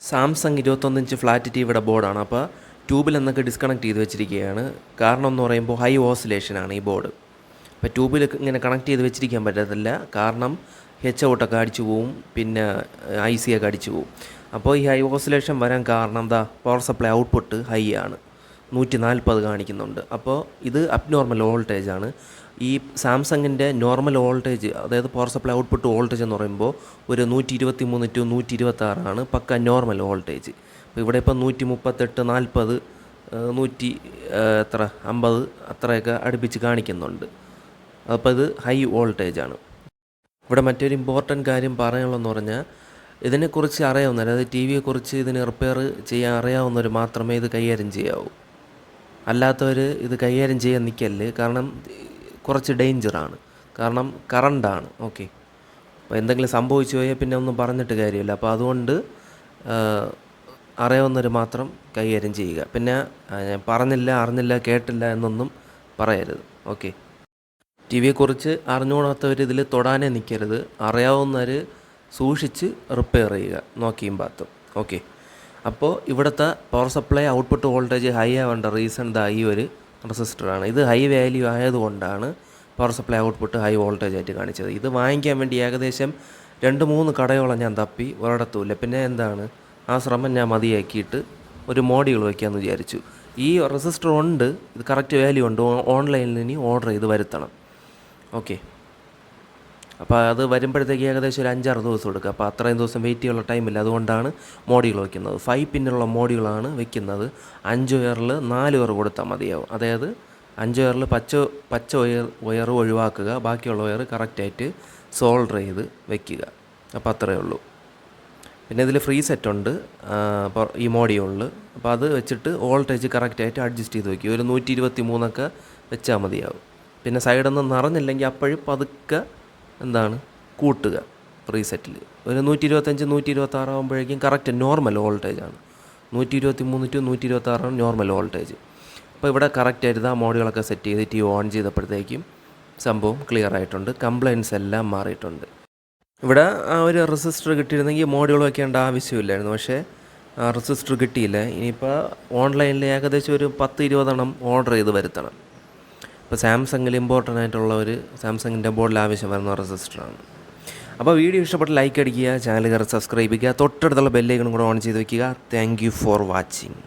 Samsung 21 inch flat ടിവിയുടെ ബോർഡാണ്. അപ്പോൾ ട്യൂബിൽ നിന്നൊക്കെ ഡിസ്കണക്ട് ചെയ്ത് വെച്ചിരിക്കുകയാണ്. കാരണം എന്ന് പറയുമ്പോൾ ഹൈ ഓസിലേഷനാണ് ഈ ബോർഡ്. അപ്പോൾ ട്യൂബിൽ ഇങ്ങനെ കണക്ട് ചെയ്ത് വെച്ചിരിക്കാൻ പറ്റത്തില്ല. കാരണം എച്ച് ഔട്ടൊക്കെ അടിച്ചു പോവും, പിന്നെ IC ഒക്കെ അടിച്ചു പോവും. അപ്പോൾ ഈ ഹൈ ഓസിലേഷൻ വരാൻ കാരണം പവർ സപ്ലൈ ഔട്ട്പുട്ട് ഹൈ ആണ്, 140 കാണിക്കുന്നുണ്ട്. അപ്പോൾ ഇത് അബ്നോർമൽ വോൾട്ടേജാണ്. ഈ സാംസങ്ങിൻ്റെ നോർമൽ വോൾട്ടേജ്, അതായത് പവർ സപ്ലൈ ഔട്ട്പുട്ട് വോൾട്ടേജ് എന്ന് പറയുമ്പോൾ ഒരു 123 to 126 പക്ക നോർമൽ വോൾട്ടേജ്. അപ്പോൾ ഇവിടെ ഇപ്പോൾ 138, 40, 50 അത്രയൊക്കെ അടുപ്പിച്ച് കാണിക്കുന്നുണ്ട്. അപ്പോൾ ഇത് ഹൈ വോൾട്ടേജാണ്. ഇവിടെ മറ്റൊരു ഇമ്പോർട്ടൻറ്റ് കാര്യം പറയാനുള്ളതെന്ന് പറഞ്ഞാൽ, ഇതിനെക്കുറിച്ച് അറിയാവുന്നവർ, അതായത് ടി വിയെക്കുറിച്ച് ഇതിന് റിപ്പയർ ചെയ്യാൻ അറിയാവുന്നവർ മാത്രമേ ഇത് കൈകാര്യം ചെയ്യാവൂ. അല്ലാത്തവർ ഇത് കൈകാര്യം ചെയ്യാൻ നിൽക്കല്ല്. കാരണം കുറച്ച് ഡേഞ്ചറാണ്. കാരണം കറണ്ടാണ്. ഓക്കെ, അപ്പോൾ എന്തെങ്കിലും സംഭവിച്ചു പോയാൽ പിന്നെ ഒന്നും പറഞ്ഞിട്ട് കാര്യമില്ല. അപ്പോൾ അതുകൊണ്ട് അറിയാവുന്നവർ മാത്രം കൈകാര്യം ചെയ്യുക. പിന്നെ പറഞ്ഞില്ല, അറിഞ്ഞില്ല, കേട്ടില്ല എന്നൊന്നും പറയരുത്. ഓക്കെ, ടി വിയെക്കുറിച്ച് അറിഞ്ഞുകൂടാത്തവർ ഇതിൽ തൊടാനേ നിൽക്കരുത്. അറിയാവുന്നവർ സൂക്ഷിച്ച് റിപ്പയർ ചെയ്യുക, നോക്കിയും പാത്തും. ഓക്കെ, അപ്പോൾ ഇവിടുത്തെ power supply output voltage high ആവേണ്ട റീസൺ ഈ ഒരു റെസിസ്റ്ററാണ്. ഇത് ഹൈ വാല്യൂ ആയതുകൊണ്ടാണ് power supply output high voltage ആയിട്ട് കാണിച്ചത്. ഇത് വാങ്ങിക്കാൻ വേണ്ടി ഏകദേശം 2-3 കടയോളം ഞാൻ തപ്പി, ഒരിടത്തുമില്ല. പിന്നെ ആ ശ്രമം ഞാൻ മതിയാക്കിയിട്ട് ഒരു മോഡ്യൂൾ വയ്ക്കാമെന്ന് വിചാരിച്ചു. ഈ റെസിസ്റ്റർ ഉണ്ട്, ഇത് കറക്റ്റ് വാല്യൂ ഉണ്ട്. ഓൺലൈനിൽ ഇനി ഓർഡർ ചെയ്ത് വരുത്തണം. ഓക്കെ, അപ്പോൾ അത് വരുമ്പോഴത്തേക്ക് ഏകദേശം ഒരു 5-6 ദിവസം എടുക്കുക. അപ്പോൾ അത്രയും ദിവസം വെയിറ്റ് ചെയ്യാനുള്ള ടൈമില്ല. അതുകൊണ്ടാണ് മോഡ്യൂൾ വയ്ക്കുന്നത്. 5 പിന്നുള്ള മോഡ്യൂളാണ് വെക്കുന്നത്. 5 വയറിൽ 4 വയർ കൊടുത്താൽ മതിയാവും. അതായത് 5 വയറിൽ പച്ച വയർ ഒഴിവാക്കുക, ബാക്കിയുള്ള വയർ കറക്റ്റായിട്ട് സോൾഡർ ചെയ്ത് വെക്കുക. അപ്പോൾ അത്രയേ ഉള്ളൂ. പിന്നെ ഇതിൽ ഫ്രീ സെറ്റ് ഉണ്ട് ഈ മോഡ്യൂളിൽ. അപ്പോൾ അത് വെച്ചിട്ട് വോൾട്ടേജ് കറക്റ്റായിട്ട് അഡ്ജസ്റ്റ് ചെയ്ത് വയ്ക്കുക. ഒരു 123 വെച്ചാൽ മതിയാവും. പിന്നെ സൈഡൊന്നും നിറഞ്ഞില്ലെങ്കിൽ അപ്പോഴും പതുക്കെ കൂട്ടുക. ഫ്രീ സെറ്റിൽ ഒരു 125, 126 ആകുമ്പോഴേക്കും കറക്റ്റ് നോർമൽ വോൾട്ടേജാണ്. 123 to 126 നോർമൽ വോൾട്ടേജ്. അപ്പോൾ ഇവിടെ കറക്റ്റായിട്ട് മോഡുകളൊക്കെ സെറ്റ് ചെയ്ത് ടി ഓൺ ചെയ്തപ്പോഴത്തേക്കും സംഭവം ക്ലിയർ ആയിട്ടുണ്ട്. കംപ്ലയിൻസ് എല്ലാം മാറിയിട്ടുണ്ട്. ഇവിടെ ആ ഒരു റെസിസ്റ്റർ കിട്ടിയിരുന്നെങ്കിൽ മോഡുകൾ വയ്ക്കേണ്ട ആവശ്യമില്ലായിരുന്നു. പക്ഷേ റെസിസ്റ്റർ കിട്ടിയില്ല. ഇനിയിപ്പോൾ ഓൺലൈനിൽ ഏകദേശം ഒരു 10-20 ഓർഡർ ചെയ്ത് വരുത്തണം. ഇപ്പോൾ സാംസങ്ങിൽ ഇമ്പോർട്ടൻ്റ് ആയിട്ടുള്ള ഒരു സാംസങ്ങിൻ്റെ ബോർഡിൽ ആവശ്യം വരുന്ന റെസിസ്റ്ററാണ്. അപ്പോൾ വീഡിയോ ഇഷ്ടപ്പെട്ട് ലൈക്ക് അടിക്കുക, ചാനൽ കയറി സബ്സ്ക്രൈബ് ചെയ്യുക, തൊട്ടടുത്തുള്ള ബെല്ലൈക്കണും കൂടെ ഓൺ ചെയ്ത് വയ്ക്കുക. Thank you for watching.